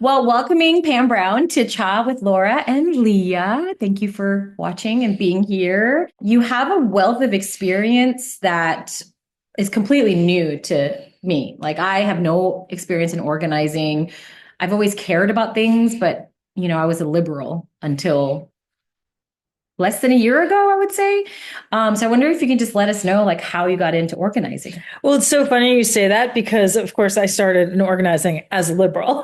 Well, welcoming Pam Brown to Cha with Laura and Leah. Thank you for watching and being here. You have a wealth of experience that is completely new to me. Like, I have no experience in organizing. I've always cared about things, but I was a liberal until less than a year ago, I would say. So I wonder if you can just let us know, like, how you got into organizing. Well, it's so funny you say that because, of course, I started in organizing as a liberal.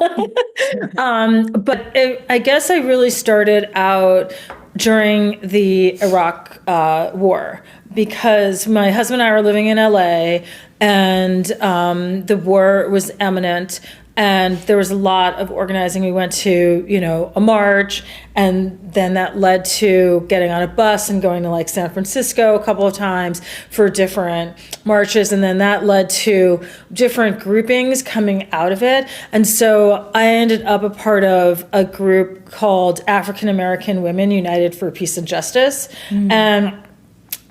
I guess I really started out during the Iraq War because my husband and I were living in LA and the war was imminent. And there was a lot of organizing. We went to, a march, and then that led to getting on a bus and going to like San Francisco a couple of times for different marches. And then that led to different groupings coming out of it. And so I ended up a part of a group called African American Women United for Peace and Justice. Mm. And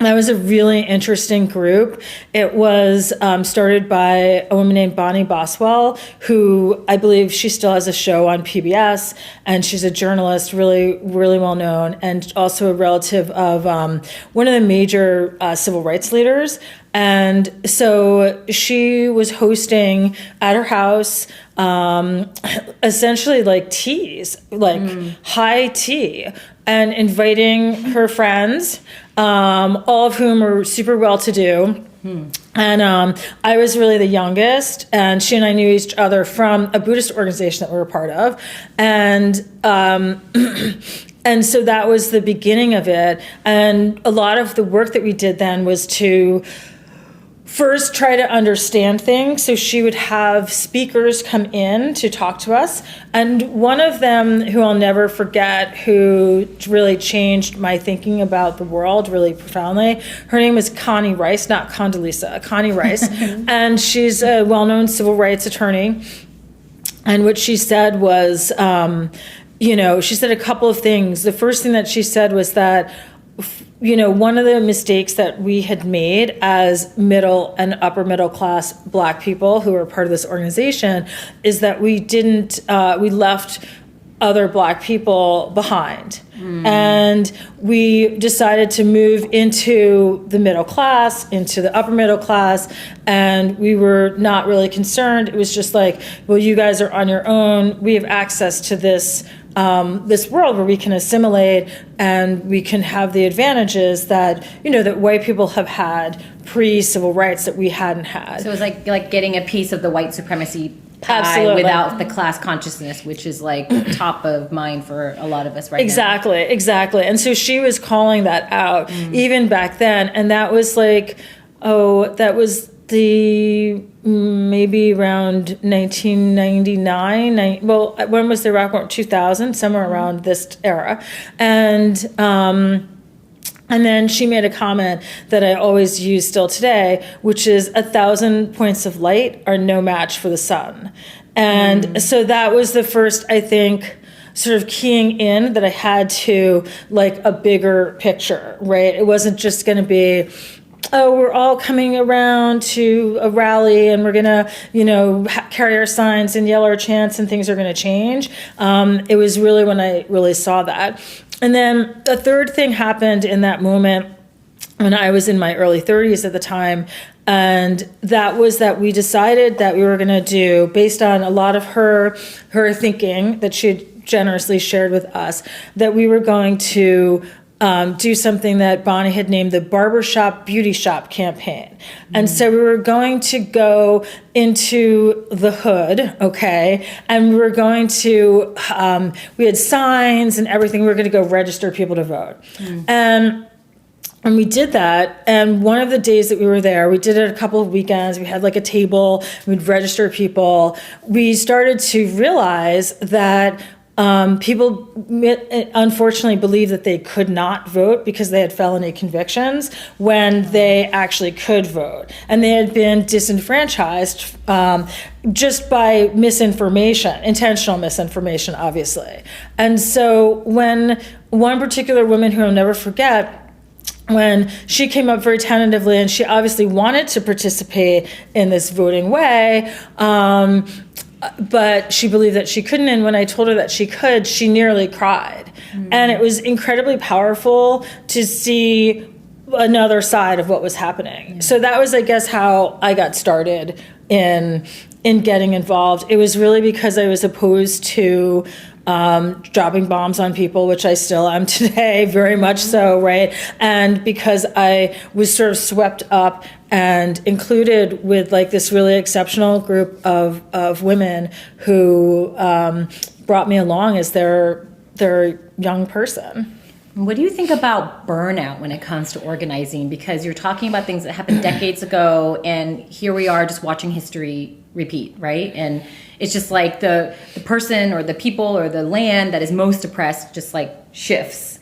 that was a really interesting group. It was started by a woman named Bonnie Boswell, who I believe she still has a show on PBS, and she's a journalist, really, really well known, and also a relative of one of the major civil rights leaders. And so she was hosting at her house essentially like teas, like high tea, and inviting her friends, all of whom were super well-to-do. And I was really the youngest, and she and I knew each other from a Buddhist organization that we were a part of. And and so that was the beginning of it. And a lot of the work that we did then was to first try to understand things. So she would have speakers come in to talk to us. And one of them, who I'll never forget, who really changed my thinking about the world really profoundly, her name is Connie Rice, not Condoleezza, Connie Rice. And she's a well-known civil rights attorney. And what she said was, she said a couple of things. The first thing that she said was that one of the mistakes that we had made as middle and upper middle class Black people who were part of this organization is that we left other Black people behind. And we decided to move into the middle class, into the upper middle class, and we were not really concerned. It was just like, well, you guys are on your own. We have access to this world where we can assimilate and we can have the advantages that, that white people have had pre-civil rights that we hadn't had. So it was like getting a piece of the white supremacy pie. Absolutely. Without the class consciousness, which is like top of mind for a lot of us right now. Exactly. And so she was calling that out even back then. And that was like, that was maybe around 1999. When was the Iraq War? 2000, somewhere around this era. And then she made a comment that I always use still today, which is 1,000 points of light are no match for the sun. And so that was the first, I think, sort of keying in that I had to like a bigger picture, right? It wasn't just going to be, we're all coming around to a rally and we're going to, carry our signs and yell our chants and things are going to change. It was really when I really saw that. And then the third thing happened in that moment when I was in my early 30s at the time. And that was that we decided that we were going to do, based on a lot of her thinking that she had generously shared with us, that we were going to do something that Bonnie had named the Barbershop Beauty Shop campaign. And so we were going to go into the hood, okay? And we were going to, we had signs and everything. We were going to go register people to vote. And we did that. And one of the days that we were there, we did it a couple of weekends. We had like a table. We'd register people. We started to realize that people unfortunately believed that they could not vote because they had felony convictions when they actually could vote. And they had been disenfranchised just by misinformation, intentional misinformation, obviously. And so when one particular woman who I'll never forget, when she came up very tentatively and she obviously wanted to participate in this voting way, but she believed that she couldn't. And when I told her that she could, she nearly cried. And it was incredibly powerful to see another side of what was happening. So that was, I guess, how I got started in getting involved. It was really because I was opposed to dropping bombs on people, which I still am today, very much so, right? And because I was sort of swept up and included with like this really exceptional group of women who brought me along as their young person. What do you think about burnout when it comes to organizing? Because you're talking about things that happened decades ago, and here we are just watching history repeat, right? And it's just like the person or the people or the land that is most oppressed just like shifts.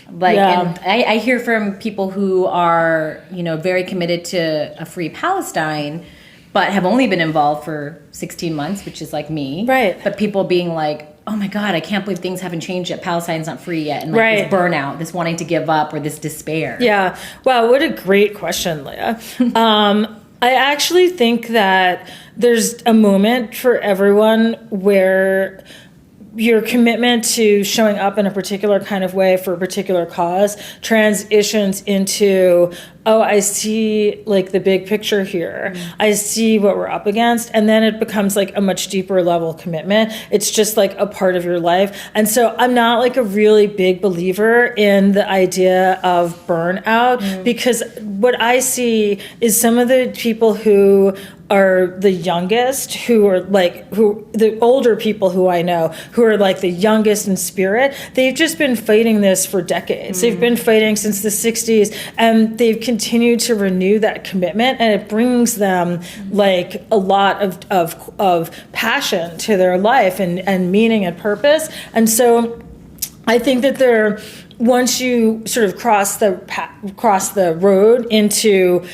Like, and I hear from people who are, very committed to a free Palestine, but have only been involved for 16 months, which is like me. Right. But people being like, oh my God, I can't believe things haven't changed yet. Palestine's not free yet. And like this burnout, this wanting to give up, or this despair. Yeah. Wow, what a great question, Leah. I actually think that there's a moment for everyone where your commitment to showing up in a particular kind of way for a particular cause transitions into, oh, I see like the big picture here. I see what we're up against. And then it becomes like a much deeper level commitment. It's just like a part of your life. And so I'm not like a really big believer in the idea of burnout, because what I see is some of the people who are the youngest, the older people who I know, who are like the youngest in spirit, they've just been fighting this for decades. They've been fighting since the 60s, and they've continued to renew that commitment, and it brings them like a lot of passion to their life and meaning and purpose. And so I think that once you sort of cross the road into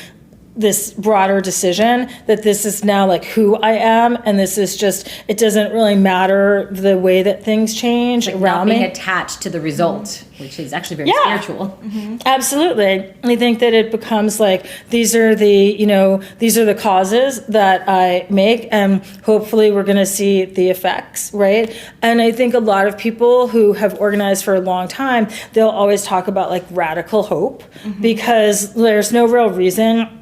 this broader decision that this is now like who I am, and this is just, it doesn't really matter the way that things change like around not being me. attached to the result, which is actually very spiritual. Absolutely. I think that it becomes like, these are the causes that I make, and hopefully we're going to see the effects, right? And I think a lot of people who have organized for a long time, they'll always talk about like radical hope, because there's no real reason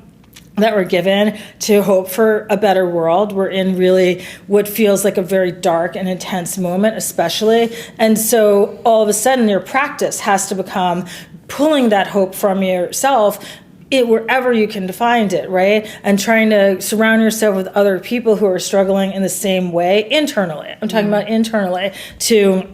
that we're given to hope for a better world. We're in really what feels like a very dark and intense moment, especially. And so all of a sudden your practice has to become pulling that hope from yourself wherever you can find it, right? And trying to surround yourself with other people who are struggling in the same way internally. I'm talking about internally, to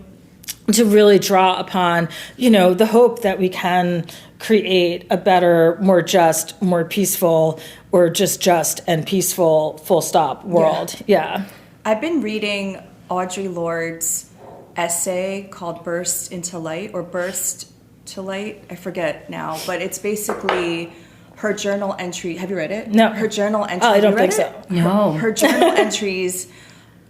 really draw upon, the hope that we can create a better, more just, more peaceful, or just and peaceful, full stop world. Yeah. I've been reading Audre Lorde's essay called Burst into Light, or Burst to Light. I forget now, but it's basically her journal entry. Have you read it? No. Her journal entry. Oh, I don't think so. No. Her journal entries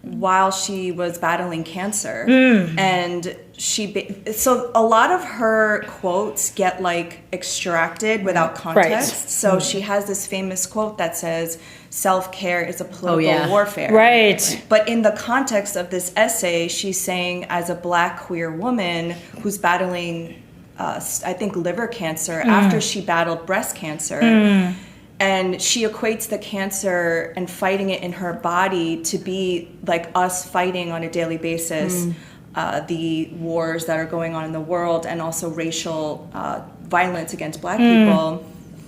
while she was battling cancer. And so a lot of her quotes get like extracted without context. Right. So she has this famous quote that says, self-care is a political warfare. Right. But in the context of this essay, she's saying, as a Black queer woman who's battling, I think, liver cancer after she battled breast cancer, and she equates the cancer and fighting it in her body to be like us fighting on a daily basis the wars that are going on in the world, and also racial violence against Black people.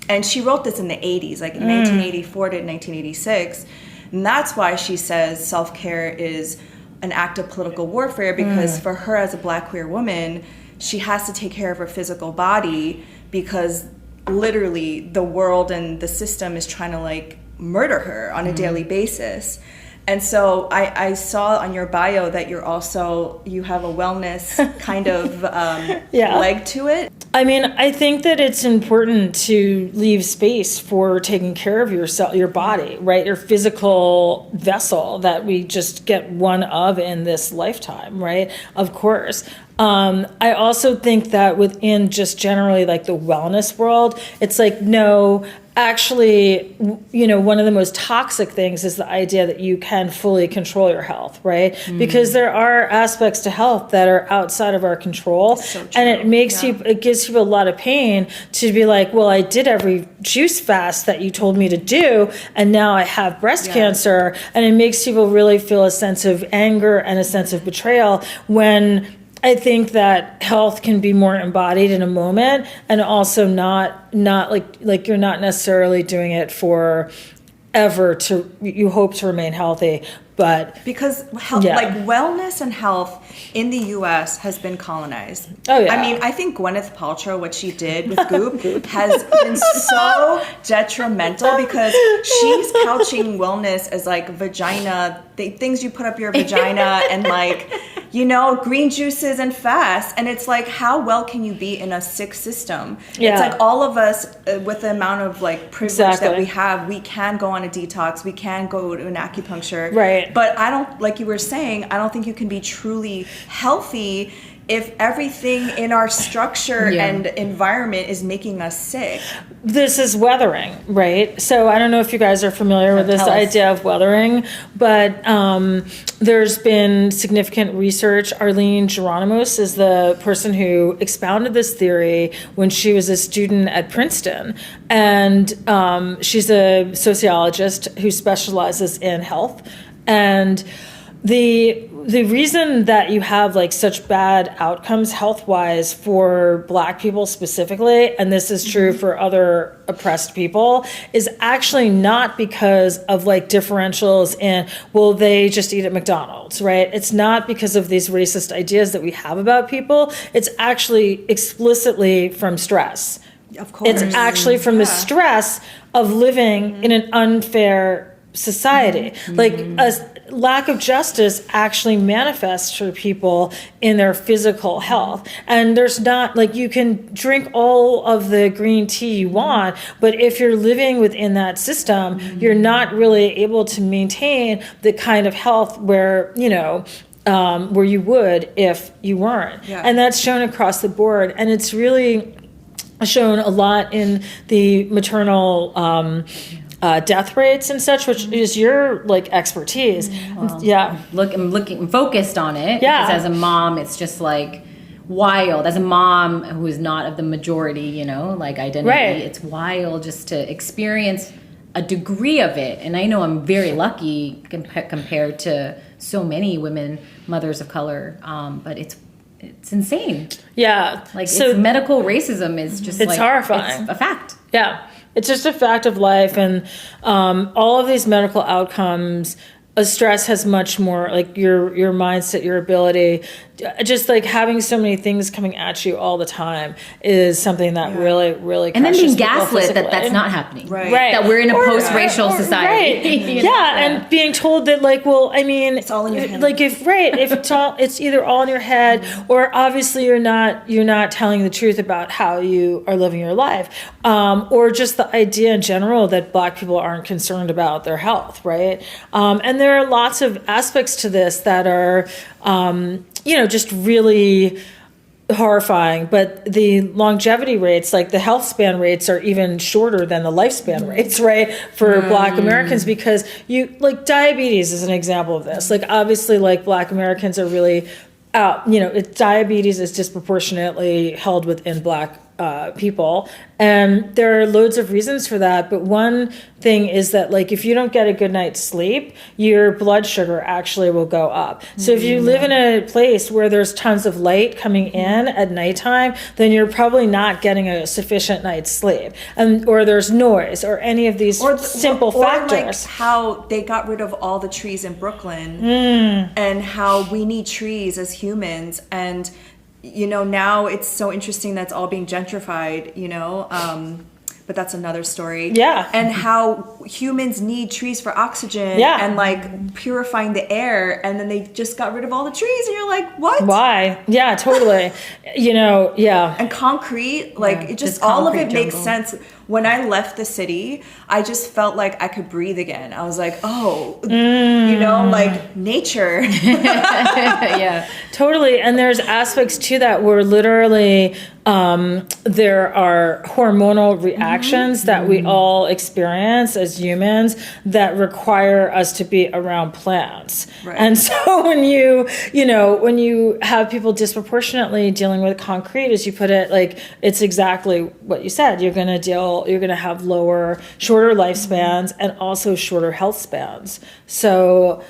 And she wrote this in the 80s, like in 1984 to 1986. And that's why she says self-care is an act of political warfare, because for her as a Black queer woman, she has to take care of her physical body, because literally the world and the system is trying to like murder her on a daily basis. And so I saw on your bio that you have a wellness kind of leg to it. I mean, I think that it's important to leave space for taking care of yourself, your body, right? Your physical vessel that we just get one of in this lifetime, right? Of course. I also think that within just generally like the wellness world, it's like, no, actually, one of the most toxic things is the idea that you can fully control your health, right? Because there are aspects to health that are outside of our control. So true. And it gives people a lot of pain to be like, well, I did every juice fast that you told me to do, and now I have breast cancer. And it makes people really feel a sense of anger and a sense of betrayal, when I think that health can be more embodied in a moment, and also not like you're not necessarily doing it for ever you hope to remain healthy. But because like wellness and health in the U.S. has been colonized. Oh yeah. I mean, I think Gwyneth Paltrow, what she did with Goop, has been so detrimental, because she's couching wellness as like vagina, things you put up your vagina, and like, green juices and fasts. And it's like, how well can you be in a sick system? Yeah. It's like all of us, with the amount of like privilege that we have, we can go on a detox, we can go to an acupuncture. Right. But I don't, like you were saying, I don't think you can be truly healthy if everything in our structure and environment is making us sick. This is weathering, right? So I don't know if you guys are familiar with this idea of weathering, but there's been significant research. Arlene Geronimos is the person who expounded this theory when she was a student at Princeton. And she's a sociologist who specializes in health. And the reason that you have like such bad outcomes health-wise for Black people specifically, and this is true for other oppressed people, is actually not because of like differentials in, well, they just eat at McDonald's, right? It's not because of these racist ideas that we have about people. It's actually explicitly from stress. Of course. It's actually from the stress of living in an unfair society. Like a lack of justice actually manifests for people in their physical health. And there's not, like, you can drink all of the green tea you want, but if you're living within that system, you're not really able to maintain the kind of health where, where you would if you weren't. Yeah. And that's shown across the board. And it's really shown a lot in the maternal death rates and such, which is your like expertise. Well, I'm focused on it. Yeah. Because as a mom, it's just like wild. As a mom who is not of the majority, identity, right. It's wild just to experience a degree of it. And I know I'm very lucky compared to so many women, mothers of color. But it's insane. Yeah. So medical racism is just it's horrifying. It's a fact. Yeah. It's just a fact of life. And all of these medical outcomes, stress has much more, like your mindset, your ability, just like having so many things coming at you all the time is something that really, really and then being people gaslit that that's not happening. Right. That we're in a post-racial society. Right. And being told that, like, well, I mean, it's all in your head. Like if it's either all in your head, or obviously you're not telling the truth about how you are living your life, or just the idea in general that Black people aren't concerned about their health, right? And there are lots of aspects to this that are just really horrifying, but the longevity rates, like the health span rates, are even shorter than the lifespan rates, right, for Black Americans, because diabetes is an example of this. Like, obviously, like, Black Americans are really diabetes is disproportionately held within Black people, and there are loads of reasons for that. But one thing is that, like, if you don't get a good night's sleep, your blood sugar actually will go up. So if you live in a place where there's tons of light coming in at nighttime, then you're probably not getting a sufficient night's sleep, or there's noise, or any of these simple factors. Or like how they got rid of all the trees in Brooklyn, and how we need trees as humans, and now it's so interesting that's all being gentrified, but that's another story. Yeah. And how humans need trees for oxygen and like purifying the air, and then they just got rid of all the trees, and you're like, what? Why? Yeah, totally. Yeah. And concrete, like it just all of it makes sense. when I left the city, I just felt like I could breathe again. I was like, oh, you know, like nature. Yeah, totally. And there's aspects to that where literally there are hormonal reactions that we all experience as humans that require us to be around plants. Right. And so when when you have people disproportionately dealing with concrete, as you put it, like it's exactly what you said. You're going to have shorter lifespans and also shorter health spans. So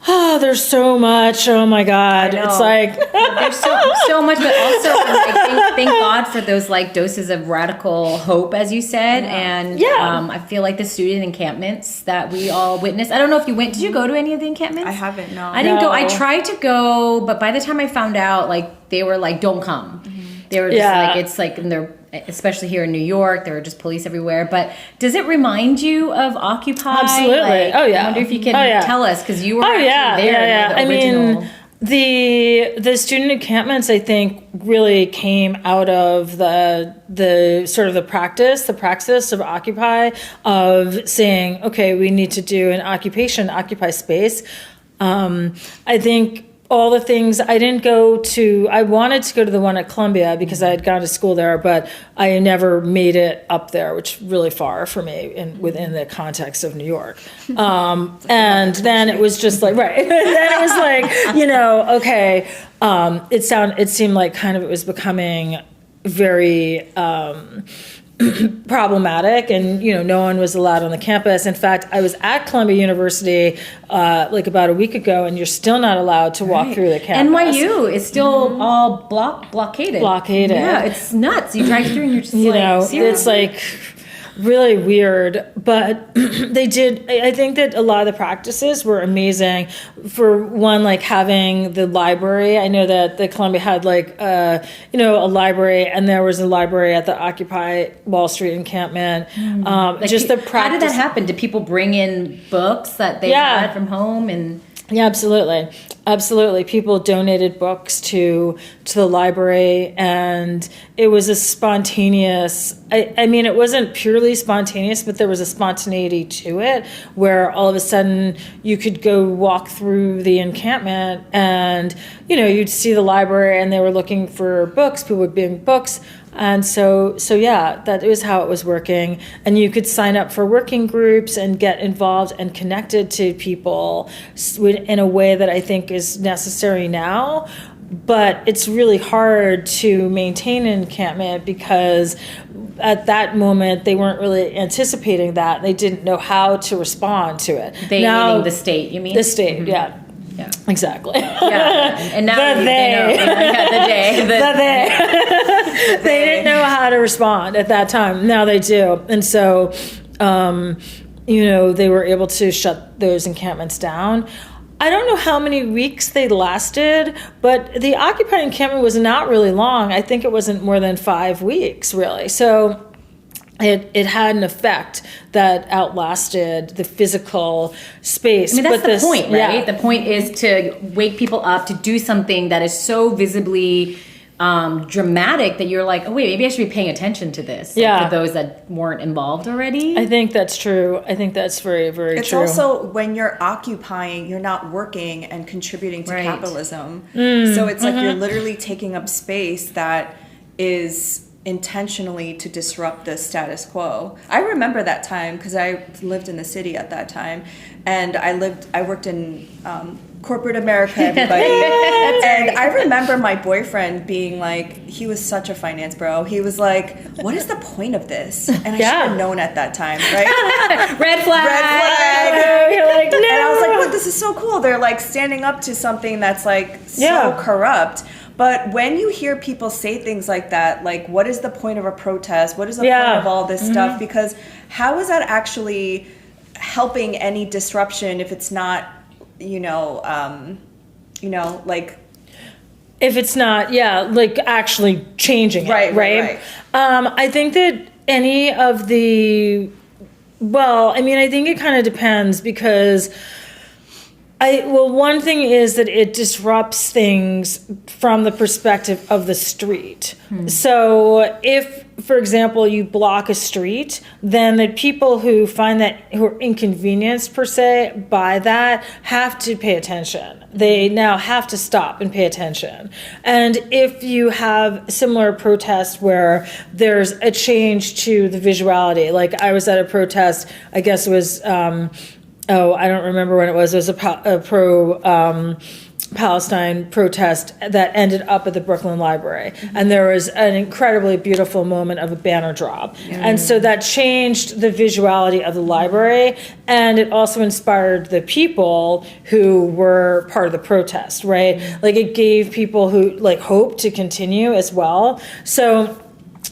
there's so much. Oh my God. It's like there's so much, but also like, thank God for those like doses of radical hope, as you said. And I feel like the student encampments that we all witnessed. I don't know if you went. Did you go to any of the encampments? I haven't. No, I didn't go. I tried to go, but by the time I found out, like they were like, "Don't come." They were just like, it's like, and they're, especially here in New York, there were just police everywhere. But does it remind you of Occupy? Absolutely. Like, I wonder if you can tell us, because you were actually there. I mean, the student encampments, I think, really came out of the sort of the praxis of Occupy, of saying, okay, we need to do an occupy space. I think all the things, I wanted to go to the one at Columbia because I had gone to school there, but I never made it up there, which is really far for me within the context of New York. And then it was just like, right. And then it was like, okay. It seemed like kind of it was becoming very, problematic, and no one was allowed on the campus. In fact, I was at Columbia University like about a week ago, and you're still not allowed to walk through the campus. NYU is still all blockaded. Yeah, it's nuts. You drive through and you're just it's like really weird. But I think that a lot of the practices were amazing. For one, like having the library. I know that the Columbia had like a library, and there was a library at the Occupy Wall Street encampment. Just the practice. How did that happen? Did people bring in books that they had from home? And yeah, absolutely. People donated books to the library, and it was a spontaneous. I mean, it wasn't purely spontaneous, but there was a spontaneity to it, where all of a sudden you could go walk through the encampment, and you'd see the library, and they were looking for books. People would bring books. And so that was how it was working. And you could sign up for working groups and get involved and connected to people in a way that I think is necessary now. But it's really hard to maintain an encampment because at that moment they weren't really anticipating that. They didn't know how to respond to it. Meaning the state, you mean? The state, yeah. Yeah, exactly. Yeah, and now the they didn't know how to respond at that time. Now they do, and so they were able to shut those encampments down. I don't know how many weeks they lasted, but the Occupy encampment was not really long. I think it wasn't more than 5 weeks, really. So it had an effect that outlasted the physical space. I mean, that's the point, right? Yeah. The point is to wake people up to do something that is so visibly dramatic that you're like, oh, wait, maybe I should be paying attention to this. Yeah. For those that weren't involved already. I think that's true. I think that's very, very true. It's also when you're occupying, you're not working and contributing to capitalism. So it's like you're literally taking up space that is intentionally to disrupt the status quo. I remember that time because I lived in the city at that time, and I worked in corporate America, everybody. And I remember my boyfriend being like, he was such a finance bro. He was like, what is the point of this? And I should have known at that time, right? Red flag. You're like, no. And I was like, well, this is so cool. They're like standing up to something that's like so corrupt. But when you hear people say things like that, like, what is the point of a protest? What is the point of all this stuff? Because how is that actually helping any disruption if it's not, like... If it's not, like actually changing it, right? I think that any of the... Well, I mean, I think it kind of depends because... One thing is that it disrupts things from the perspective of the street. So if, for example, you block a street, then the people who find that, who are inconvenienced per se by that, have to pay attention. They now have to stop and pay attention. And if you have similar protests where there's a change to the visuality, like I was at a protest, I guess it was, I don't remember when it was. It was a pro-Palestine protest that ended up at the Brooklyn Library. And there was an incredibly beautiful moment of a banner drop. And so that changed the visuality of the library. And it also inspired the people who were part of the protest, right? Like it gave people who hope to continue as well. So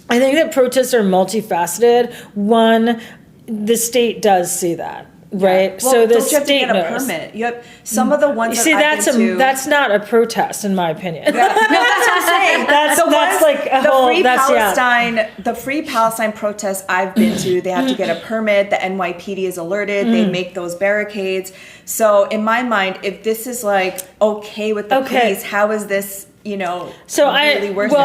I think that protests are multifaceted. One, the state does see that. Right. Well, so the don't you have to state get a knows. permit? You have some of the ones. You see, that that's not a protest, in my opinion. Yeah. No, that's what I'm saying. that's like a the whole. Free That's Palestine. The Free Palestine protests I've been to, they have to get a permit. The NYPD is alerted. They make those barricades. So in my mind, if this is okay with the police, how is this? Really worth it?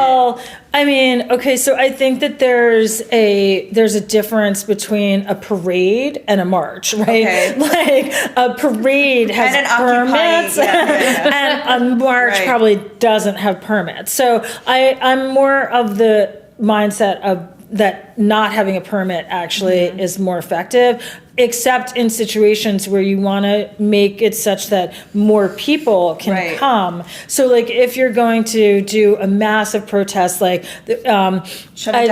I mean, okay, so I think that there's a difference between a parade and a march, right? Okay. Like a parade has permits, and a march probably doesn't have permits. So I'm more of the mindset of that not having a permit actually is more effective, except in situations where you want to make it such that more people can come. So if you're going to do a massive protest, shutting down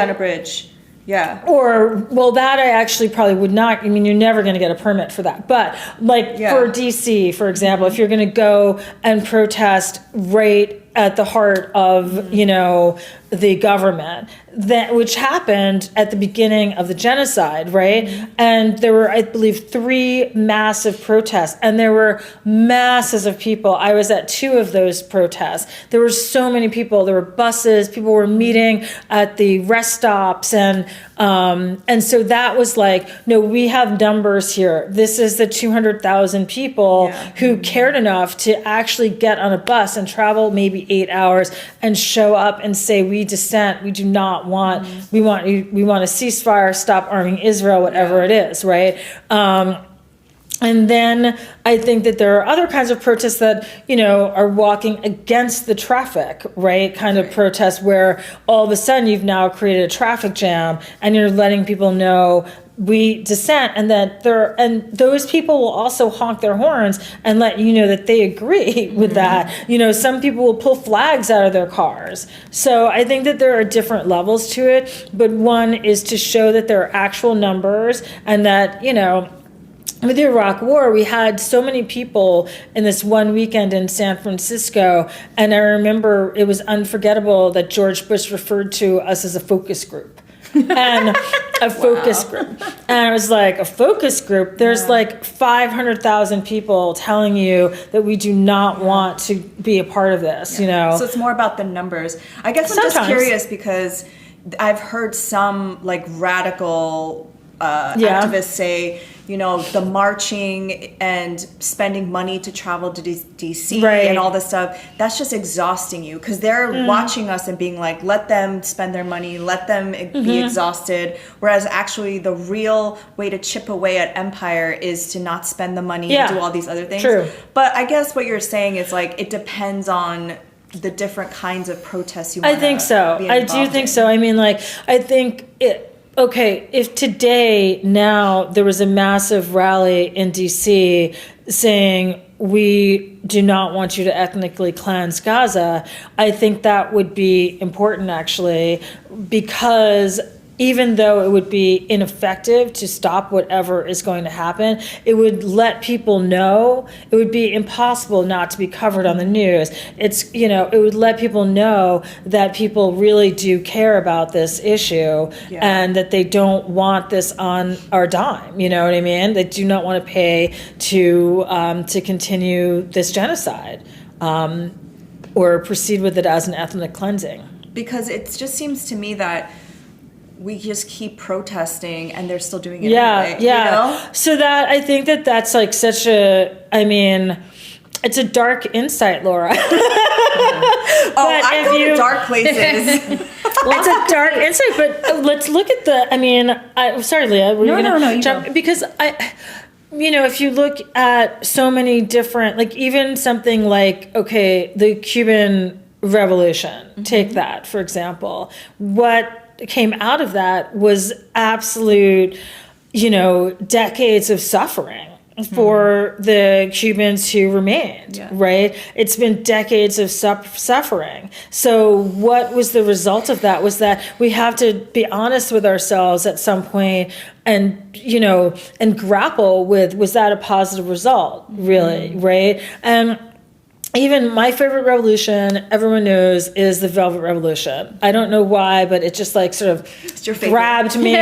a bridge. Yeah. That I actually probably would not. I mean, you're never going to get a permit for that. But for DC, for example, if you're going to go and protest right at the heart of, the government, which happened at the beginning of the genocide, right? And there were, I believe, 3 massive protests, and there were masses of people. I was at 2 of those protests. There were so many people. There were buses. People were meeting at the rest stops, and so that was no, we have numbers here. This is the 200,000 people who cared enough to actually get on a bus and travel maybe 8 hours and show up and say, we dissent. We do not want. We want a ceasefire. Stop arming Israel. Whatever it is, right? And then I think that there are other kinds of protests that, are walking against the traffic, right? Kind of protests where all of a sudden you've now created a traffic jam and you're letting people know we dissent, and that those people will also honk their horns and let you know that they agree with that. Some people will pull flags out of their cars. So I think that there are different levels to it, but one is to show that there are actual numbers, and that, with the Iraq War, we had so many people in this one weekend in San Francisco, and I remember it was unforgettable that George Bush referred to us as a focus group. And a focus group. And I was like, a focus group? There's 500,000 people telling you that we do not want to be a part of this, So it's more about the numbers. I guess I'm just curious because I've heard some radical activists say, the marching and spending money to travel to DC and all this stuff, that's just exhausting you, because they're watching us and being like, let them spend their money, let them be exhausted. Whereas actually the real way to chip away at empire is to not spend the money and do all these other things. True. But I guess what you're saying is it depends on the different kinds of protests you want to I think so. I do think so. I mean, I think it. Okay, if today, now, there was a massive rally in DC saying, we do not want you to ethnically cleanse Gaza, I think that would be important, actually, because even though it would be ineffective to stop whatever is going to happen, it would let people know. It would be impossible not to be covered on the news. It would let people know that people really do care about this issue and that they don't want this on our dime. You know what I mean? They do not want to pay to continue this genocide or proceed with it as an ethnic cleansing. Because it just seems to me that we just keep protesting and they're still doing it anyway. So that, I think that that's such a, I mean, It's a dark insight, Laura. I go to dark places. It's a dark insight, but let's look at sorry, Leah. No. Because if you look at so many different, like even something like, the Cuban Revolution, take that, for example. What came out of that was absolute, decades of suffering for the Cubans who remained, right? It's been decades of suffering. So what was the result of that was that we have to be honest with ourselves at some point and, and grapple with, was that a positive result, really, right? And even my favorite revolution, everyone knows, is the Velvet Revolution. I don't know why, but it just like sort of grabbed me,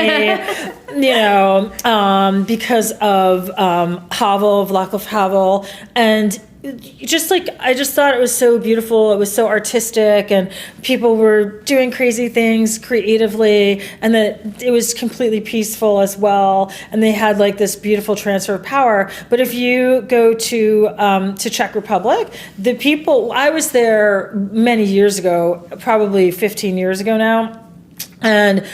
because of Havel, Václav Havel, and I just thought it was so beautiful. It was so artistic, and people were doing crazy things creatively, and that it was completely peaceful as well. And they had like this beautiful transfer of power. But if you go to Czech Republic, the people, I was there many years ago, probably 15 years ago now, and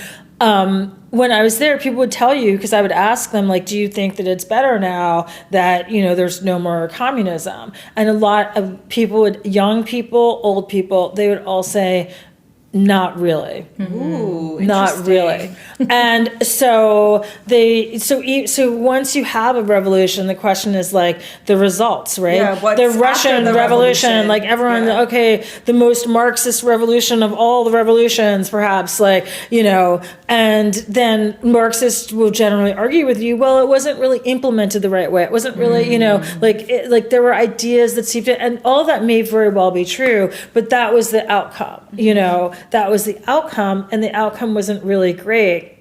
when I was there, people would tell you, because I would ask them, like, do you think that it's better now that, there's no more communism? And a lot of people young people, old people, they would all say, not really. Ooh, not really. And so once you have a revolution, the question is like the results, right? Yeah, what's the Russian revolution, like everyone, the most Marxist revolution of all the revolutions, perhaps, and then Marxists will generally argue with you, well, it wasn't really implemented the right way. It wasn't really, there were ideas that seeped in, and all that may very well be true, but that was the outcome, that was the outcome, and the outcome wasn't really great.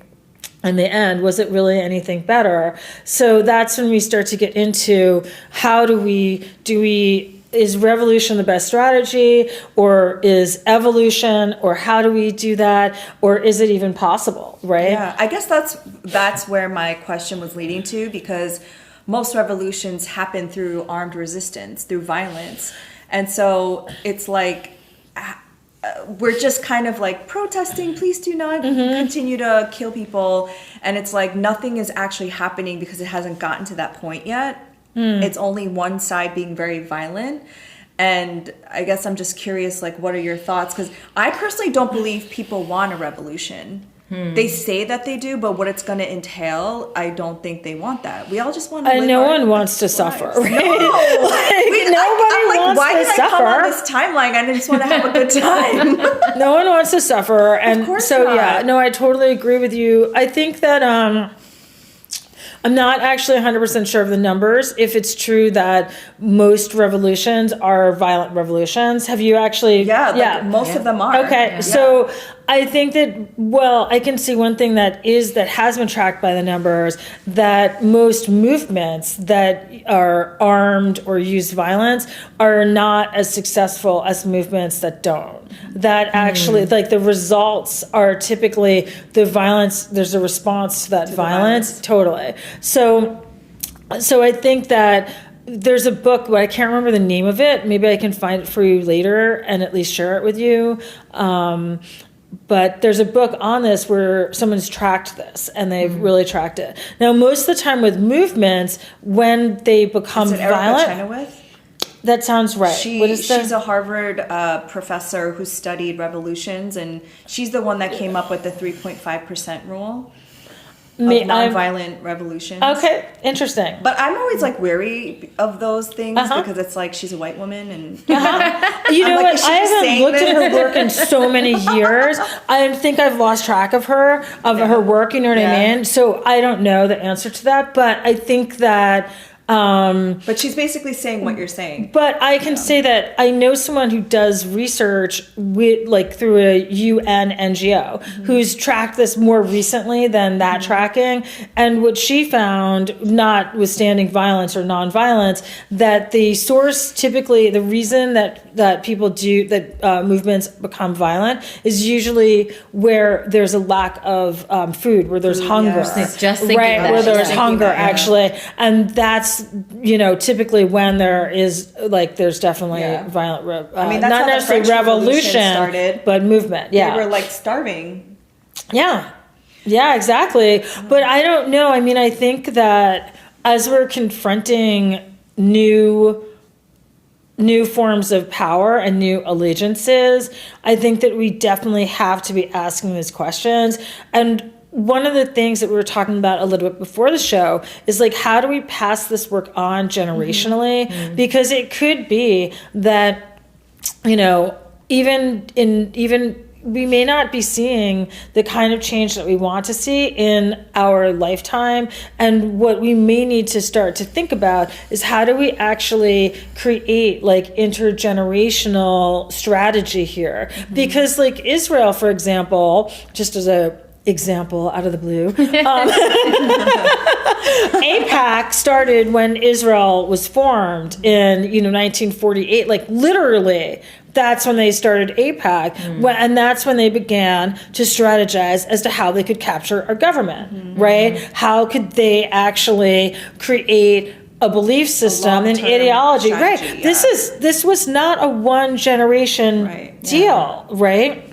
In the end, was it really anything better? So that's when we start to get into how is revolution the best strategy, or is evolution, or how do we do that, or is it even possible, right? Yeah, I guess that's where my question was leading to, because most revolutions happen through armed resistance, through violence. And so it's like, we're just kind of like protesting, please do not continue to kill people. And it's like nothing is actually happening because it hasn't gotten to that point yet. It's only one side being very violent. And I guess I'm just curious, like, what are your thoughts? Because I personally don't believe people want a revolution. They say that they do, but what it's going to entail, I don't think they want that. We all just want to live no one wants to suffer. Right? No. Nobody wants why to did suffer. I come on this timeline? I just want to have a good time. No one wants to suffer. And of course so, not. I totally agree with you. I think that I'm not actually 100% sure of the numbers, if it's true that most revolutions are violent revolutions. Have you actually? Yeah. Most of them are. Okay, Yeah. so I think that, I can see one thing that has been tracked by the numbers, that most movements that are armed or use violence are not as successful as movements that don't. That actually, like, the results are typically the violence, there's a response to that violence. Totally. So I think that there's a book, but I can't remember the name of it. Maybe I can find it for you later and at least share it with you. But there's a book on this where someone's tracked this, and they've really tracked it. Now, most of the time with movements, when they become violent... Chenoweth? That sounds right. She's a Harvard professor who studied revolutions, and she's the one that came up with the 3.5% rule of nonviolent revolutions. Okay, interesting. But I'm always like wary of those things because it's like she's a white woman, and You know like, what? I haven't looked at her work in so many years. I think I've lost track of her work. You know what I mean? So I don't know the answer to that, but I think that. But she's basically saying what you're saying. But I can say that I know someone who does research through a UN NGO who's tracked this more recently than that tracking. And what she found, notwithstanding violence or nonviolence, that the source, typically the reason that people do, that movements become violent, is usually where there's a lack of food, where there's hunger. Yes. Just thinking right, that. where there's hunger, actually. And that's that's, typically when there is there's definitely violent, that's not how necessarily the French revolution started. but movement. Yeah. They were starving. Yeah. Yeah, exactly. But I don't know. I mean, I think that as we're confronting new forms of power and new allegiances, I think that we definitely have to be asking these questions. And one of the things that we were talking about a little bit before the show is how do we pass this work on generationally? Mm-hmm. Because it could be that, even we may not be seeing the kind of change that we want to see in our lifetime. And what we may need to start to think about is how do we actually create intergenerational strategy here? Mm-hmm. Because Israel, for example, just as a example out of the blue, AIPAC started when Israel was formed in 1948, literally. That's when they started AIPAC, and that's when they began to strategize as to how they could capture our government, right? How could they actually create a belief system and ideology, right? Yeah. This was not a one generation deal, right?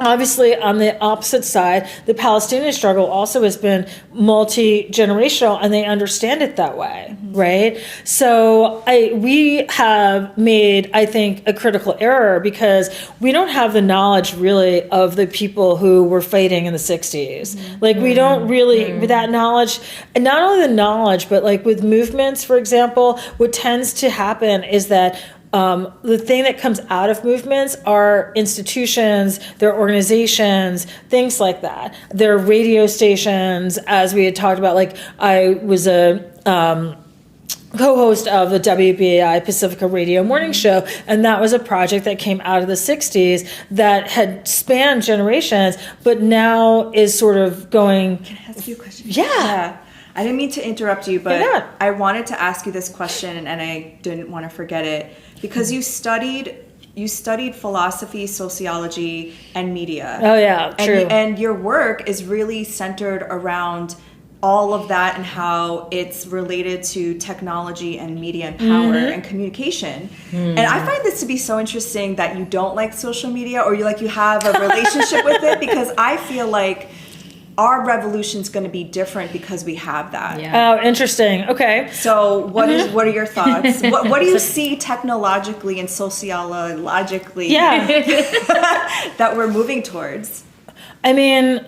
Obviously, on the opposite side, the Palestinian struggle also has been multi-generational, and they understand it that way, right? So we have made, I think, a critical error because we don't have the knowledge really of the people who were fighting in the 60s. We don't really, with that knowledge, and not only the knowledge, but with movements, for example, what tends to happen is that the thing that comes out of movements are institutions, their organizations, things like that. Their radio stations, as we had talked about. I was a co-host of the WBAI Pacifica Radio Morning Show, and that was a project that came out of the 60s that had spanned generations, but now is sort of going... Can I ask you a question? Yeah. I didn't mean to interrupt you, but I wanted to ask you this question, and I didn't want to forget it. Because you studied philosophy, sociology, and media. Oh yeah, true. And your work is really centered around all of that and how it's related to technology and media and power and communication. And I find this to be so interesting that you don't like social media or you have a relationship with it, because I feel like our revolution's going to be different because we have that. Yeah. Oh, interesting. Okay. So what are your thoughts? What do you see technologically and sociologically that we're moving towards? I mean,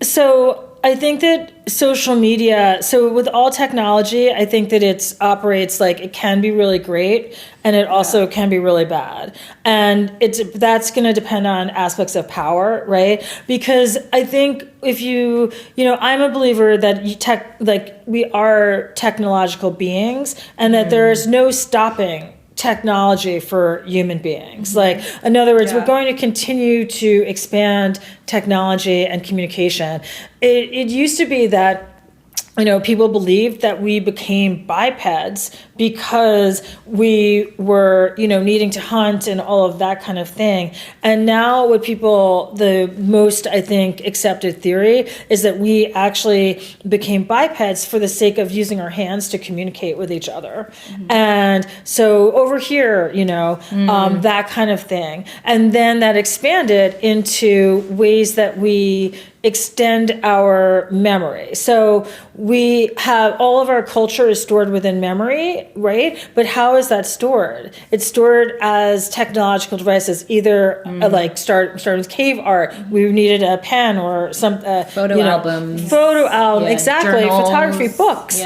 so I think that social media, so with all technology, I think that it operates it can be really great and it also can be really bad. And that's going to depend on aspects of power, right? Because I think if I'm a believer that we are technological beings and that there is no stopping technology for human beings. In other words, we're going to continue to expand technology and communication. It used to be that people believed that we became bipeds because we were, needing to hunt and all of that kind of thing. And now the most, I think, accepted theory is that we actually became bipeds for the sake of using our hands to communicate with each other. And so over here, that kind of thing. And then that expanded into ways that we extend our memory. So we have all of our culture is stored within memory, right? But how is that stored? It's stored as technological devices, either start with cave art. We needed a pen or some photo album, exactly. Journals. Photography, books.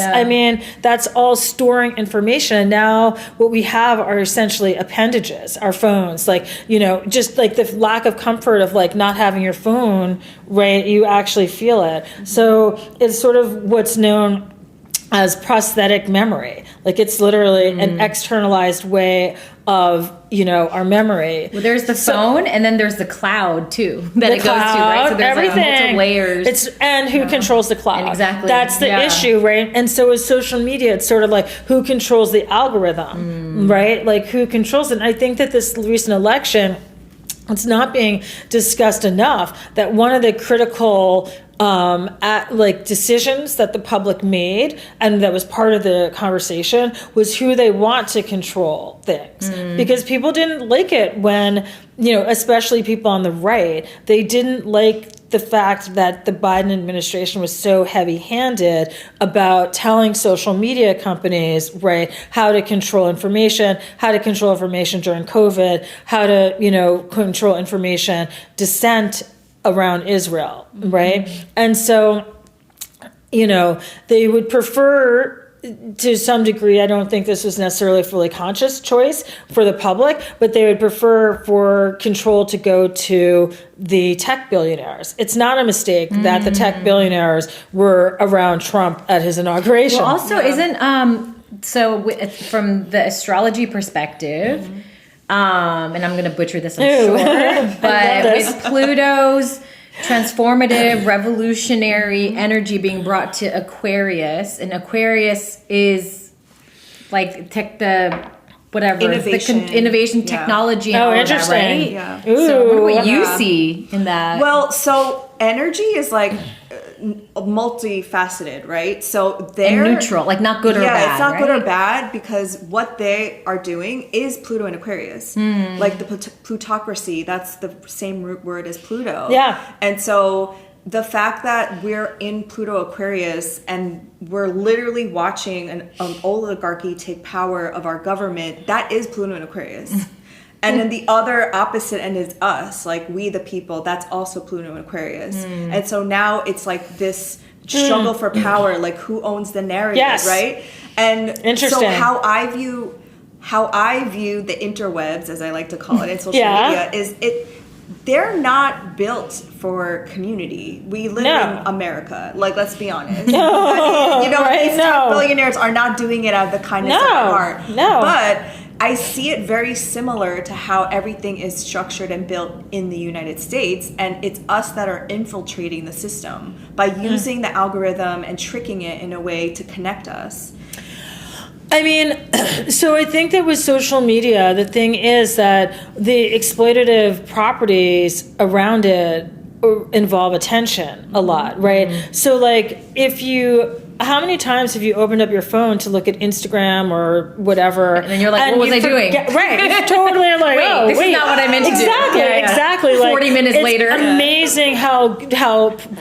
I mean, that's all storing information. And now what we have are essentially appendages, our phones, just the lack of comfort of not having your phone, right? You actually feel it. So it's sort of what's known as prosthetic memory. It's literally an externalized way of, our memory. Well, there's the phone, and then there's the cloud too that it goes to, right? So there's everything. Multiple layers. And who controls the cloud? Exactly. That's the issue, right? And so with social media, it's sort of who controls the algorithm, right? Who controls it? And I think that this recent election, it's not being discussed enough that one of the critical decisions that the public made, and that was part of the conversation, was who they want to control things. Because people didn't like it when, especially people on the right, they didn't like the fact that the Biden administration was so heavy-handed about telling social media companies, right, how to control information during COVID, how to, control information dissent around Israel, right? And so, they would prefer, to some degree, I don't think this was necessarily a fully conscious choice for the public, but they would prefer for control to go to the tech billionaires. It's not a mistake that the tech billionaires were around Trump at his inauguration. Well, also, from the astrology perspective, and I'm going to butcher this, I'm sure, but with Pluto's transformative, revolutionary energy being brought to Aquarius, and Aquarius is like innovation, technology, and all interesting. That, right? Yeah. So what you see in that? Well, so energy is like multifaceted, right? So they're and neutral, like not good or bad. Yeah, it's not right? good or bad, because what they are doing is Pluto and Aquarius. Like the plutocracy, that's the same root word as Pluto. Yeah. And so the fact that we're in Pluto Aquarius and we're literally watching an oligarchy take power of our government, that is Pluto and Aquarius. And then the other opposite end is us, like we the people, that's also Pluto and Aquarius. And so now it's like this struggle for power, like who owns the narrative, right? And so how I view the interwebs, as I like to call it, in social media, is they're not built for community. We live in America. Like, let's be honest. These tech billionaires are not doing it out of the kindness of their heart. But I see it very similar to how everything is structured and built in the United States, and it's us that are infiltrating the system by using the algorithm and tricking it in a way to connect us. I mean, so I think that with social media, the thing is that the exploitative properties around it involve attention a lot, right? So like how many times have you opened up your phone to look at Instagram or whatever? And then you're like, what was I doing? Right. It's totally like, this is not what I meant to do. Exactly. Like, 40 minutes later. It's amazing how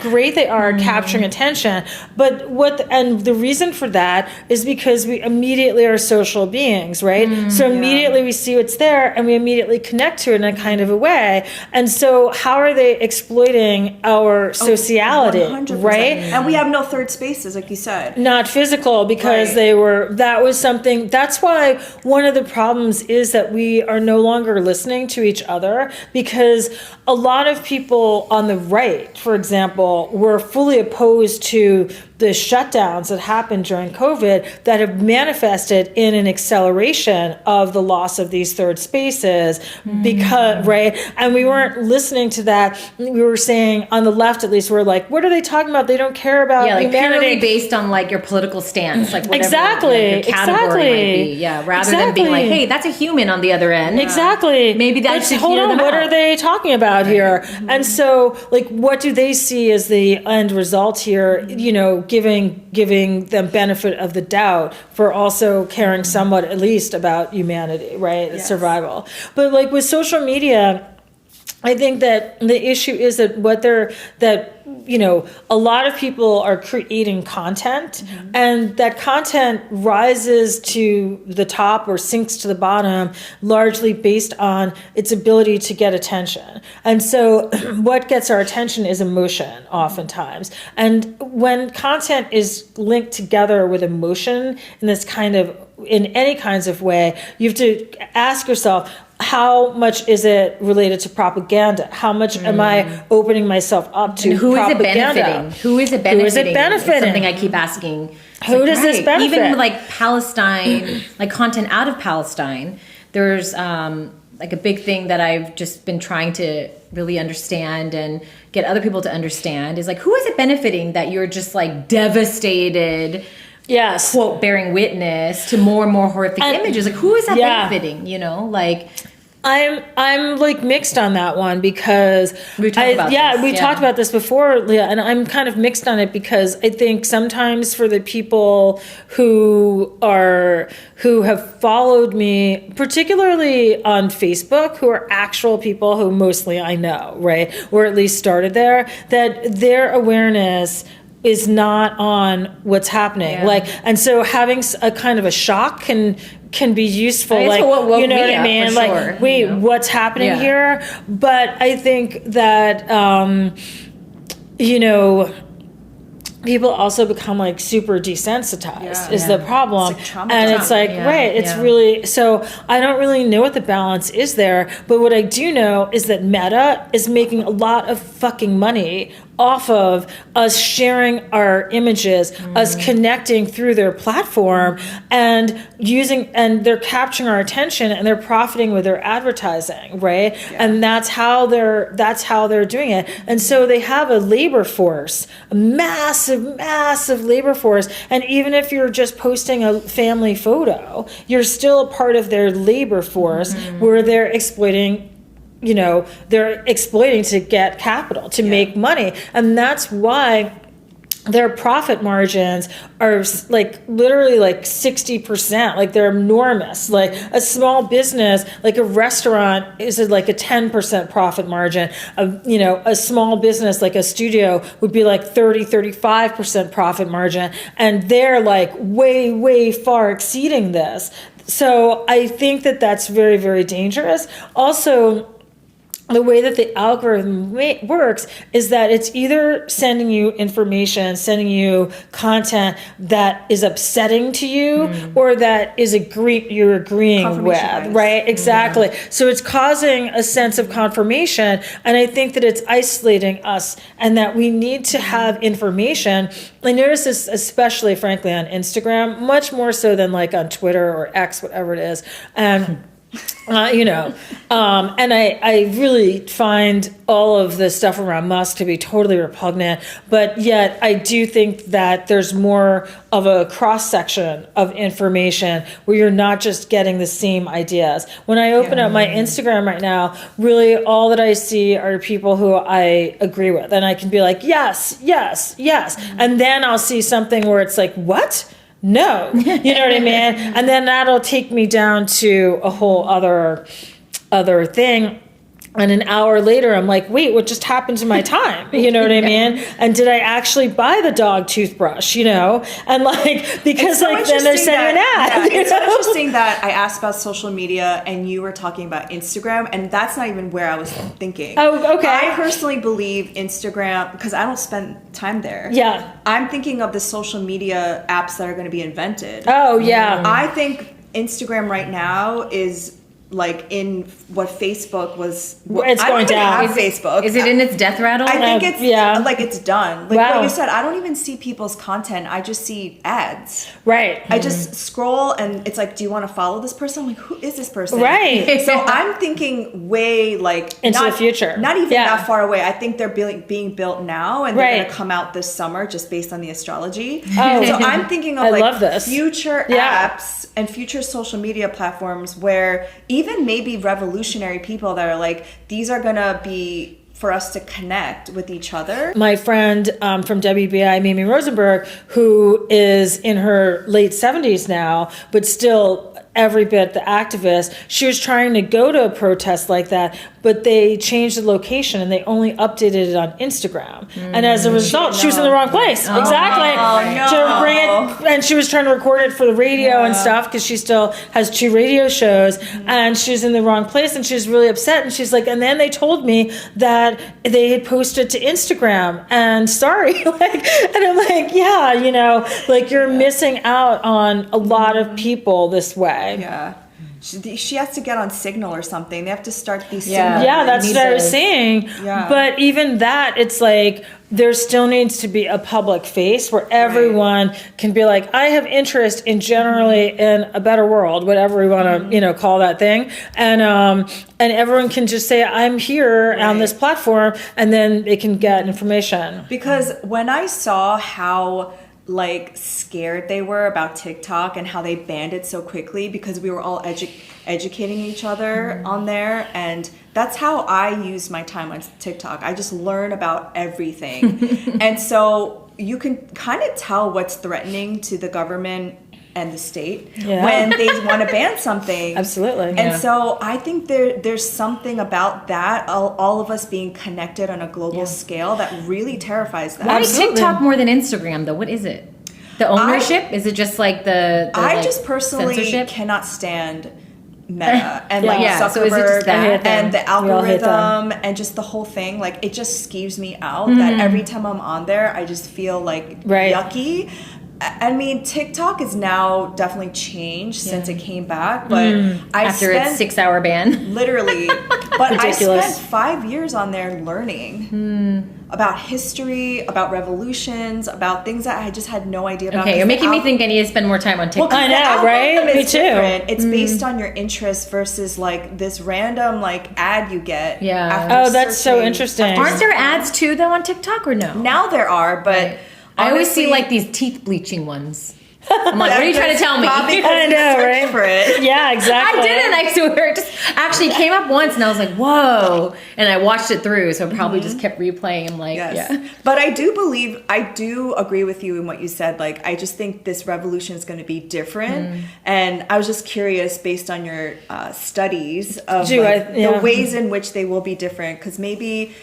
great they are at capturing attention. But the reason for that is because we immediately are social beings, right? So immediately we see what's there and we immediately connect to it in a kind of a way. And so how are they exploiting our sociality, 100%. Right? And we have no third spaces, like you said. Not physical, because that's why one of the problems is that we are no longer listening to each other, because a lot of people on the right, for example, were fully opposed to the shutdowns that happened during COVID that have manifested in an acceleration of the loss of these third spaces, because, right? And we weren't listening to that. We were saying, on the left at least, we're like, what are they talking about? They don't care about humanity. Purely based on like your political stance, like whatever your category might be. Rather than being like, hey, that's a human on the other end. Exactly. Maybe that's hold on, what are they talking about here? And so, like, what do they see as the end result here? Giving them benefit of the doubt for also caring somewhat, at least, about humanity, right? Survival. But like with social media, I think that the issue is that a lot of people are creating content, and that content rises to the top or sinks to the bottom largely based on its ability to get attention. And so what gets our attention is emotion oftentimes. And when content is linked together with emotion in any kinds of way, you have to ask yourself, how much is it related to propaganda? How much am I opening myself up to propaganda? Who is it benefiting? It's something I keep asking. Who does this benefit? Even like Palestine, like content out of Palestine, there's like a big thing that I've just been trying to really understand and get other people to understand is like, who is it benefiting that you're just like devastated? Yes. Quote, bearing witness to more and more horrific images. Like, who is that benefiting? I'm like mixed on that one because we talked about this before, Leah, and I'm kind of mixed on it because I think sometimes for the people who have followed me, particularly on Facebook, who are actual people who mostly I know, right, or at least started there, that their awareness is not on what's happening. And so having a kind of a shock can be useful. You know what I mean? Sure. Wait, what's happening here? But I think that, people also become like super desensitized is the problem. It's like and it's like, it's really, so I don't really know what the balance is there. But what I do know is that Meta is making a lot of fucking money off of us sharing our images, us connecting through their platform and they're capturing our attention and they're profiting with their advertising, right? Yeah. And that's how they're doing it. And so they have a labor force, a massive labor force. And even if you're just posting a family photo, you're still a part of their labor force where they're exploiting to get capital, to make money. And that's why their profit margins are like literally like 60%, like they're enormous. Like a small business, like a restaurant is like a 10% profit margin. A small business like a studio would be like 35% profit margin. And they're like way far exceeding this. So I think that that's very, very dangerous. Also, the way that the algorithm works is that it's either sending you information, sending you content that is upsetting to you or that is you're agreeing with, right? Exactly. So it's causing a sense of confirmation. And I think that it's isolating us and that we need to have information. I notice this especially, frankly, on Instagram, much more so than like on Twitter or X, whatever it is. And I really find all of the stuff around Musk to be totally repugnant, but yet I do think that there's more of a cross-section of information where you're not just getting the same ideas. When I open up my Instagram right now, really all that I see are people who I agree with, and I can be like, yes, and then I'll see something where it's like, what? No, you know what I mean? And then that'll take me down to a whole other thing. And an hour later, I'm like, wait, what just happened to my time? You know what I mean? And did I actually buy the dog toothbrush, And like, because like then they're sending an ad. It's so interesting that I asked about social media and you were talking about Instagram, and that's not even where I was thinking. Oh, okay. I personally believe Instagram, because I don't spend time there. Yeah. I'm thinking of the social media apps that are going to be invented. Oh, yeah. I think Instagram right now is like in what Facebook was. It's going down. Facebook. Is it in its death rattle? I think it's like it's done. Like wow. what you said, I don't even see people's content. I just see ads. Right. I just scroll and it's like, do you want to follow this person? I'm like, who is this person? Right. So I'm thinking way like into the future. Not even that far away. I think they're being built now and they're going to come out this summer just based on the astrology. Oh. So I'm thinking of like future apps and future social media platforms where even maybe revolutionary people that are like, these are gonna be for us to connect with each other. My friend from WBAI, Mimi Rosenberg, who is in her late 70s now, but still every bit the activist, she was trying to go to a protest like that, but they changed the location and they only updated it on Instagram. And as a result, she was in the wrong place. Exactly. To bring it, and she was trying to record it for the radio and stuff because she still has 2 radio shows, and she was in the wrong place and she was really upset. And she's like, and then they told me that they had posted to Instagram and sorry. And I'm like, like you're missing out on a lot of people this way. Yeah. She has to get on Signal or something. They have to start these Signal. Yeah, that's what I was saying. Yeah. But even that, it's like there still needs to be a public face where everyone can be like, I have interest in generally in a better world, whatever we want to, call that thing. And everyone can just say, I'm here on this platform, and then they can get information. Because when I saw how like scared they were about TikTok and how they banned it so quickly, because we were all educating each other on there. And that's how I use my time on TikTok. I just learn about everything. And so you can kind of tell what's threatening to the government and the state when they want to ban something. Absolutely. And so I think there's something about that, all of us being connected on a global scale, that really terrifies them. Why TikTok more than Instagram, though? What is it? The ownership? Is it just like the I like, just personally censorship? cannot stand Meta and Zuckerberg, so is it just that? and the algorithm and just the whole thing. Like, it just skeeves me out that every time I'm on there, I just feel like yucky. I mean, TikTok is now definitely changed since it came back, but after its 6-hour ban, literally. But I spent 5 years on there learning about history, about revolutions, about things that I just had no idea about. Okay, you're making me think I need to spend more time on TikTok. Well, I know, right? Me too. Different. It's based on your interests versus like this random like ad you get. Oh, that's so interesting. Aren't there ads too though on TikTok, or no? Now there are, but I always see like these teeth bleaching ones. I'm like, what are you trying to tell me? I know, right? For it. Yeah, exactly. I didn't. I swear, it just actually came up once, and I was like, "Whoa!" And I watched it through, so I probably just kept replaying. I'm like, yeah. But I do agree with you in what you said. Like, I just think this revolution is going to be different, and I was just curious, based on your studies of the ways in which they will be different, because maybe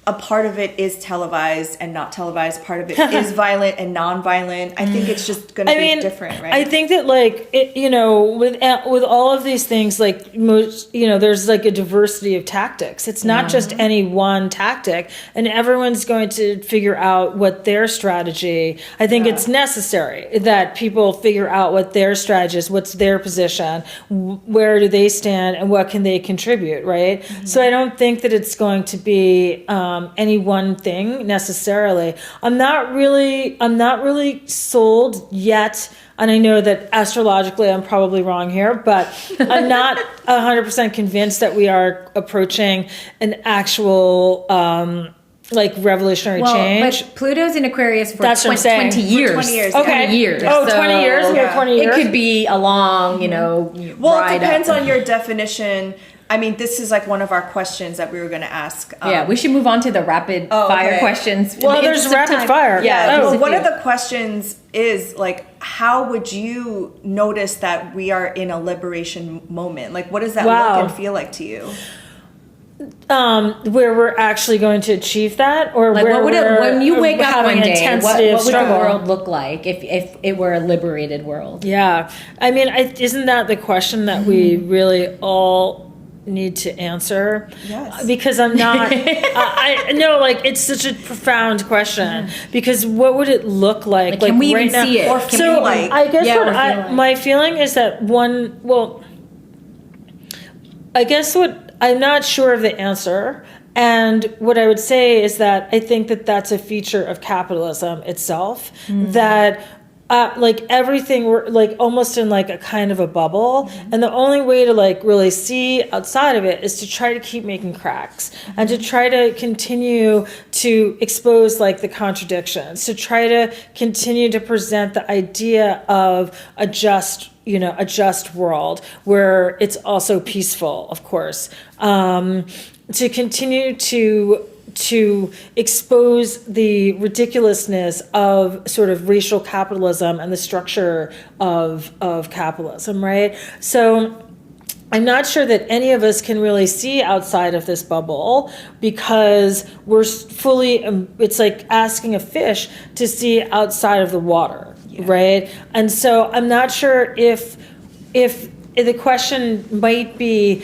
a part of it is televised and not televised. Part of it is violent and non-violent. I think it's just going to be different, right? I think that, like, it, you know, with all of these things, like, most, you know, there's like a diversity of tactics. It's not just any one tactic, and everyone's going to figure out what their strategy. I think it's necessary that people figure out what their strategy is, what's their position, where do they stand, and what can they contribute, right? So I don't think that it's going to be any one thing necessarily. I'm not really sold yet, and I know that astrologically I'm probably wrong here, but I'm not 100% convinced that we are approaching an actual like revolutionary change. But Pluto's in Aquarius for That's 20 years. 20 years. Okay. 20 years. Oh, 20 years? We have 20 years? It could be a long, you know, Well, ride it depends up. on your definition. I mean, this is like one of our questions that we were going to ask. We should move on to the rapid fire questions. Well, there's rapid fire. Yeah. One of the questions is like, how would you notice that we are in a liberation moment? Like, what does that look and feel like to you? Where we're actually going to achieve that, or like, where what would it, when you wake up one day, what would the struggle. world look like if it were a liberated world? Yeah, I mean, isn't that the question that we really all need to answer? Yes. Because I'm not. I know, like, it's such a profound question. Because what would it look like? Can we right even see it? Or can So we, like, I guess my feeling is that I guess I'm not sure of the answer. And what I would say is that I think that that's a feature of capitalism itself, that like everything, we're like almost in like a kind of a bubble. And the only way to like really see outside of it is to try to keep making cracks and to try to continue to expose like the contradictions, to try to continue to present the idea of a just world where it's also peaceful, of course, to continue to expose the ridiculousness of sort of racial capitalism and the structure of capitalism, right? So I'm not sure that any of us can really see outside of this bubble, because we're fully, it's like asking a fish to see outside of the water, right? And so I'm not sure if the question might be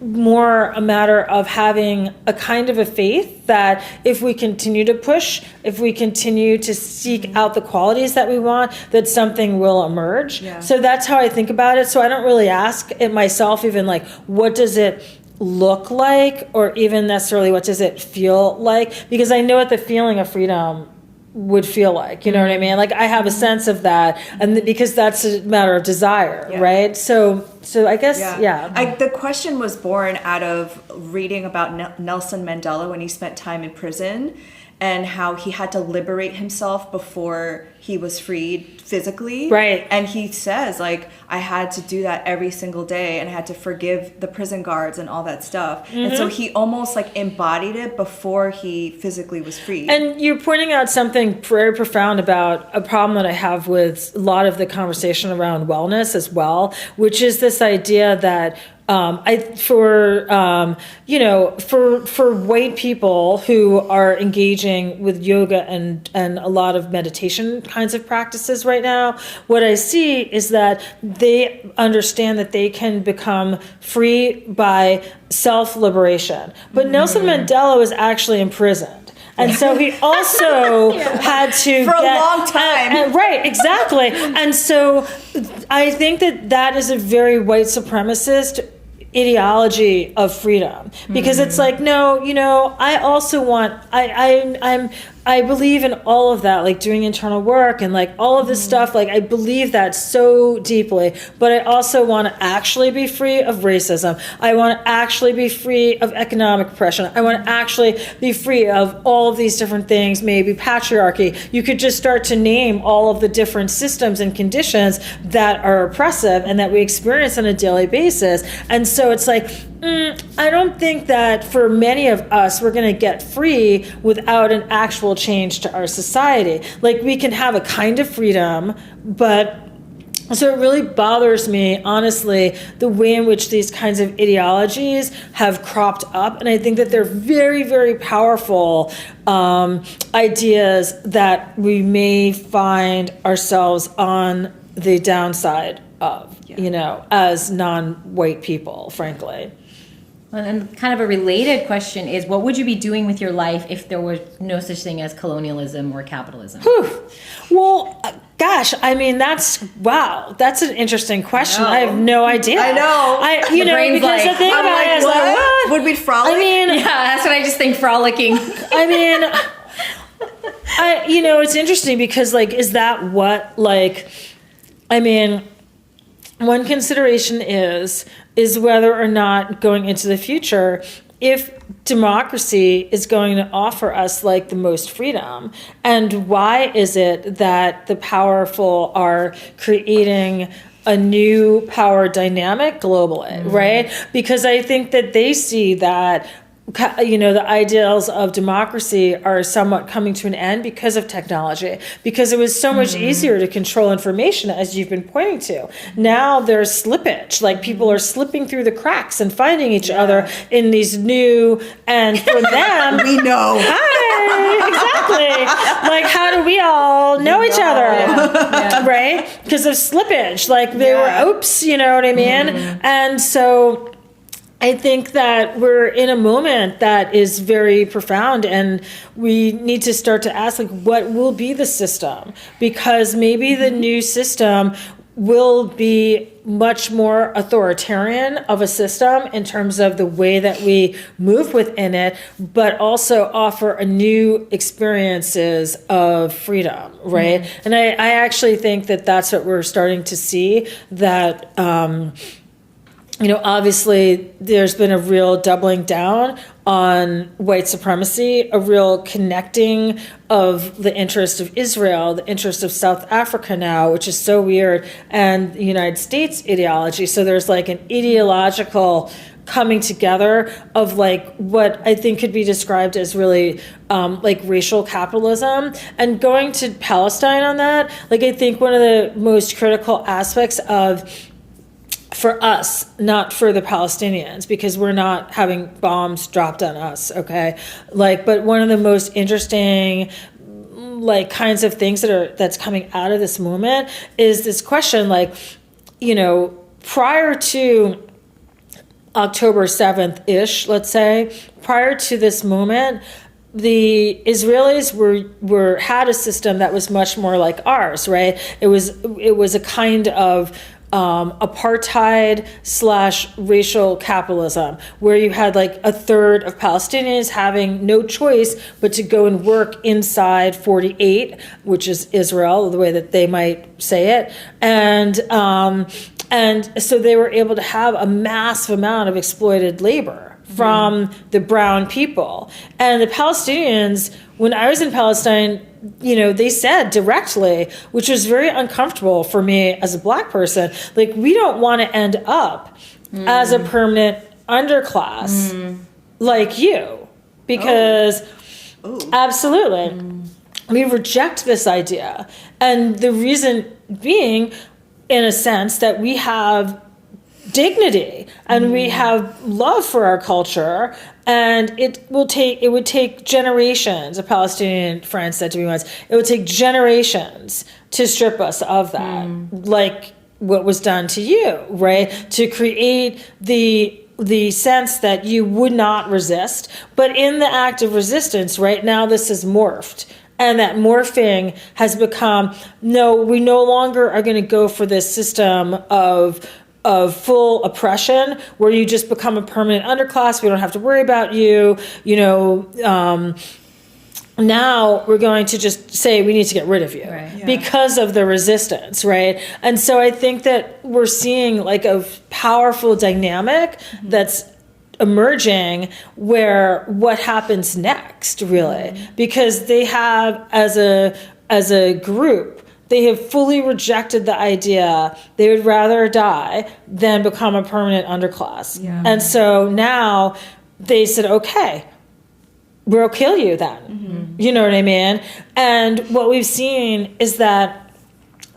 more a matter of having a kind of a faith that if we continue to push, if we continue to seek out the qualities that we want, that something will emerge. Yeah. So that's how I think about it. So I don't really ask it myself, even like, what does it look like, or even necessarily what does it feel like, because I know what the feeling of freedom would feel like, you know what I mean? Like, I have a sense of that, and because that's a matter of desire, right? So I guess, the question was born out of reading about Nelson Mandela when he spent time in prison, and how he had to liberate himself before he was freed physically. Right. And he says, like, I had to do that every single day, and I had to forgive the prison guards and all that stuff. And so he almost like embodied it before he physically was freed. And you're pointing out something very profound about a problem that I have with a lot of the conversation around wellness as well, which is this idea that for white people who are engaging with yoga and a lot of meditation kinds of practices right now, what I see is that they understand that they can become free by self-liberation. But Nelson Mandela was actually imprisoned. And so he also had to for a long time. Right, exactly. And so I think that is a very white supremacist ideology of freedom, because it's like, no, I also want, I believe in all of that, like doing internal work and like all of this stuff. Like I believe that so deeply, but I also want to actually be free of racism. I want to actually be free of economic oppression. I want to actually be free of all of these different things, maybe patriarchy. You could just start to name all of the different systems and conditions that are oppressive and that we experience on a daily basis. And so it's like, I don't think that for many of us, we're going to get free without an actual change to our society. Like we can have a kind of freedom, but so it really bothers me, honestly, the way in which these kinds of ideologies have cropped up. And I think that they're very, very powerful ideas that we may find ourselves on the downside of, as non-white people, frankly. And kind of a related question is, what would you be doing with your life if there was no such thing as colonialism or capitalism? Well, gosh, I mean, that's an interesting question. I have no idea. I know. Because like, the thing about it is like, what? Would we frolic? I mean, yeah, that's what I just think, frolicking. I mean, it's interesting because like, is that what like, I mean, one consideration is whether or not going into the future, if democracy is going to offer us like the most freedom, and why is it that the powerful are creating a new power dynamic globally, right? Because I think that they see that the ideals of democracy are somewhat coming to an end because of technology, because it was so much easier to control information, as you've been pointing to. Now there's slippage, like people are slipping through the cracks and finding each other in these new, and for them, we know. Hi, exactly. Like, how do we all know each other? Right? Because of slippage, like they were, oops, you know what I mean? And so I think that we're in a moment that is very profound, and we need to start to ask, like, what will be the system? Because maybe the new system will be much more authoritarian of a system in terms of the way that we move within it, but also offer a new experiences of freedom, right? And I actually think that that's what we're starting to see, that obviously there's been a real doubling down on white supremacy, a real connecting of the interest of Israel, the interest of South Africa now, which is so weird, and the United States ideology. So there's like an ideological coming together of like what I think could be described as really like racial capitalism. And going to Palestine on that, like I think one of the most critical aspects for us, not for the Palestinians, because we're not having bombs dropped on us, okay? Like, but one of the most interesting like kinds of things that's coming out of this movement is this question, like, prior to October 7th-ish, let's say, prior to this moment, the Israelis had a system that was much more like ours, right? It was a kind of apartheid / racial capitalism, where you had like a third of Palestinians having no choice but to go and work inside 48, which is Israel, the way that they might say it, and so they were able to have a massive amount of exploited labor from the brown people. And the Palestinians, when I was in Palestine, they said directly, which was very uncomfortable for me as a black person, like, we don't want to end up as a permanent underclass like you, because absolutely, we reject this idea. And the reason being, in a sense, that we have dignity and we have love for our culture, and it would take generations. A Palestinian friend said to me once, it would take generations to strip us of that, like what was done to you, right? To create the sense that you would not resist, but in the act of resistance, right now, this is morphed. And that morphing has become, no, we no longer are going to go for this system of full oppression where you just become a permanent underclass. We don't have to worry about you. Now we're going to just say we need to get rid of you because of the resistance, right? And so I think that we're seeing like a powerful dynamic that's emerging, where what happens next, really, because they have, as a group, they have fully rejected the idea they would rather die than become a permanent underclass. And so now they said, okay, we'll kill you then. You know what I mean? And what we've seen is that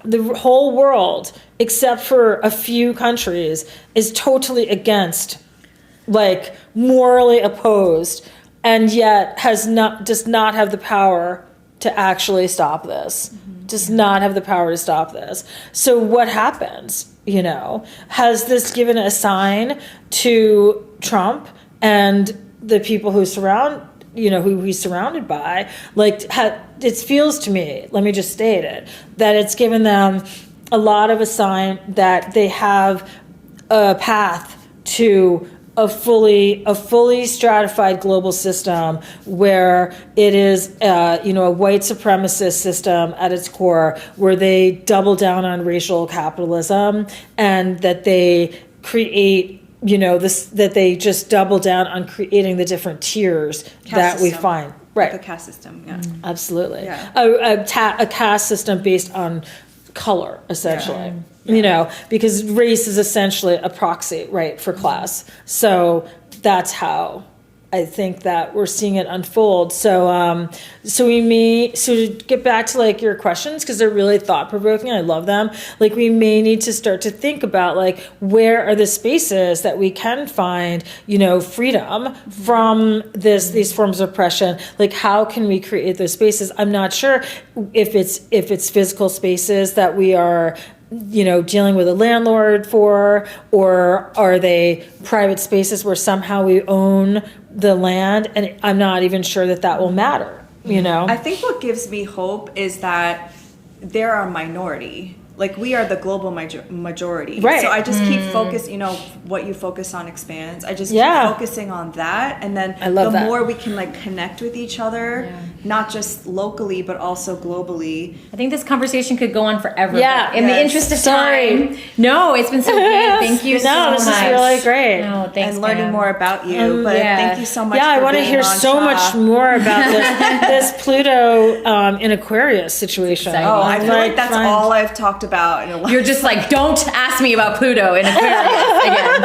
the whole world, except for a few countries, is totally against, like, morally opposed, and yet does not have the power to actually stop this. Does not have the power to stop this. So what happens? Has this given a sign to Trump and the people who who he's surrounded by? Like, it feels to me, let me just state it, that it's given them a lot of a sign that they have a path to a fully stratified global system where it is a white supremacist system at its core, where they double down on racial capitalism, and that they create that they just double down on creating the different tiers that we find. Right. Like a caste system, Absolutely. Yeah. A caste system based on color, essentially. Because race is essentially a proxy, right, for class. So that's how I think that we're seeing it unfold. So to get back to like your questions, because they're really thought provoking. I love them. Like, we may need to start to think about, like, where are the spaces that we can find, freedom from these forms of oppression. Like, how can we create those spaces? I'm not sure if it's physical spaces that we are dealing with a landlord for, or are they private spaces where somehow we own the land? And I'm not even sure that will matter, I think what gives me hope is that there are minority. Like, we are the global majority. Right. So I just keep what you focus on expands. I just keep focusing on that. And then more we can, like, connect with each other, not just locally, but also globally. I think this conversation could go on forever. Yeah. In the interest of time. No, it's been so good. Thank you so much. This is really great. No, thanks, and learning more about you. But thank you so much for I want to hear so much more about this Pluto in Aquarius situation. Oh, I feel like that's all I've talked about in a while. You're just like, don't ask me about Pluto in Aquarius again.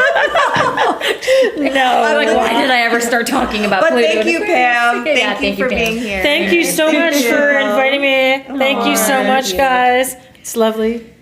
No. I'm like, why did I ever start talking about Pluto? But thank you, Pam. Thank you for being here. Thank you so much for inviting me. Thank you so much, guys. It's lovely.